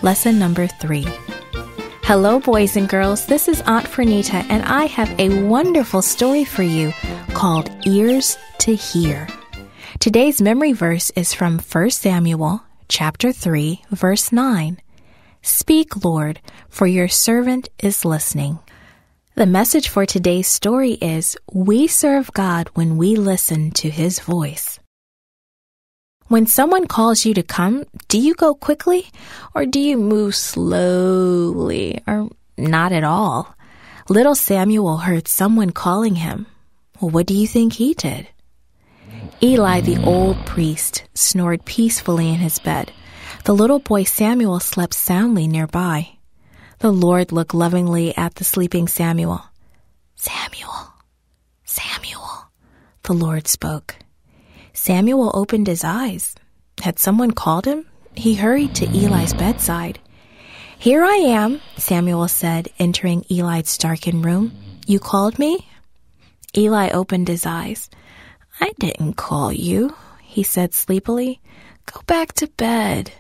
Lesson number 3. Hello, boys and girls. This is Aunt Fernita, and I have a wonderful story for you called Ears to Hear. Today's memory verse is from 1 Samuel chapter 3, verse 9. Speak, Lord, for your servant is listening. The message for today's story is, we serve God when we listen to His voice. When someone calls you to come, do you go quickly or do you move slowly or not at all? Little Samuel heard someone calling him. Well, what do you think he did? Eli, the old priest, snored peacefully in his bed. The little boy Samuel slept soundly nearby. The Lord looked lovingly at the sleeping Samuel. Samuel, Samuel, the Lord spoke. Samuel opened his eyes. Had someone called him? He hurried to Eli's bedside. Here I am, Samuel said, entering Eli's darkened room. You called me? Eli opened his eyes. I didn't call you, he said sleepily. Go back to bed.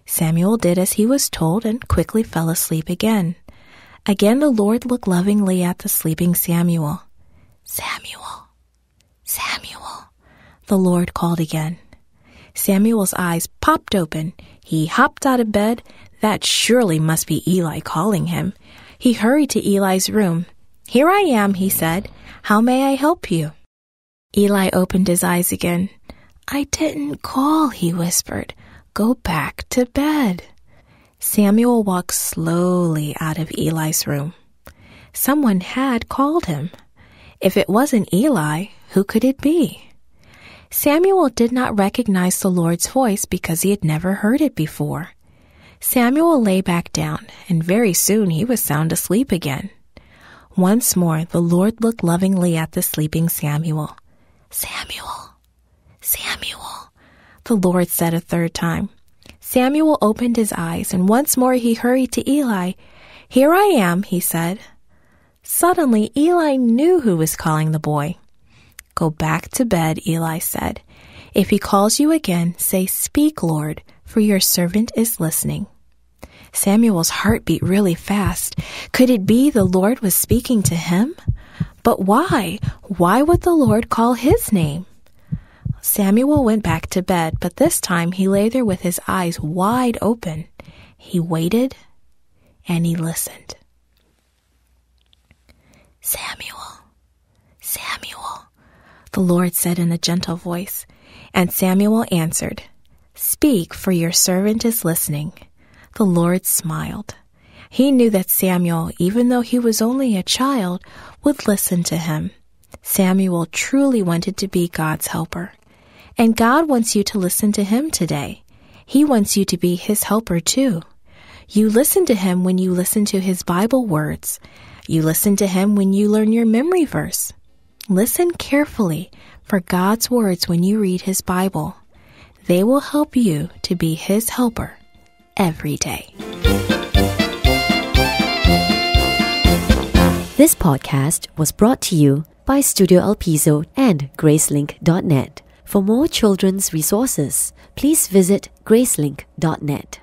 Samuel did as he was told and quickly fell asleep again. Again the Lord looked lovingly at the sleeping Samuel. Samuel, Samuel, the Lord called again. Samuel's eyes popped open. He hopped out of bed. That surely must be Eli calling him. He hurried to Eli's room. Here I am, he said. How may I help you? Eli opened his eyes again. I didn't call, he whispered. Go back to bed. Samuel walked slowly out of Eli's room. Someone had called him. If it wasn't Eli, who could it be? Samuel did not recognize the Lord's voice because he had never heard it before. Samuel lay back down, and very soon he was sound asleep again. Once more, the Lord looked lovingly at the sleeping Samuel. Samuel, Samuel, the Lord said a third time. Samuel opened his eyes, and once more he hurried to Eli. Here I am, he said. Suddenly, Eli knew who was calling the boy. Go back to bed, Eli said. If he calls you again, say, Speak, Lord, for your servant is listening. Samuel's heart beat really fast. Could it be the Lord was speaking to him? But why? Why would the Lord call his name? Samuel went back to bed, but this time he lay there with his eyes wide open. He waited and he listened. Samuel, Samuel, the Lord said in a gentle voice, and Samuel answered, Speak, for your servant is listening. The Lord smiled. He knew that Samuel, even though he was only a child, would listen to him. Samuel truly wanted to be God's helper. And God wants you to listen to Him today. He wants you to be His helper too. You listen to Him when you listen to His Bible words. You listen to Him when you learn your memory verse. Listen carefully for God's words when you read His Bible. They will help you to be His helper every day. This podcast was brought to you by Studio El Piso and Gracelink.net. For more children's resources, please visit Gracelink.net.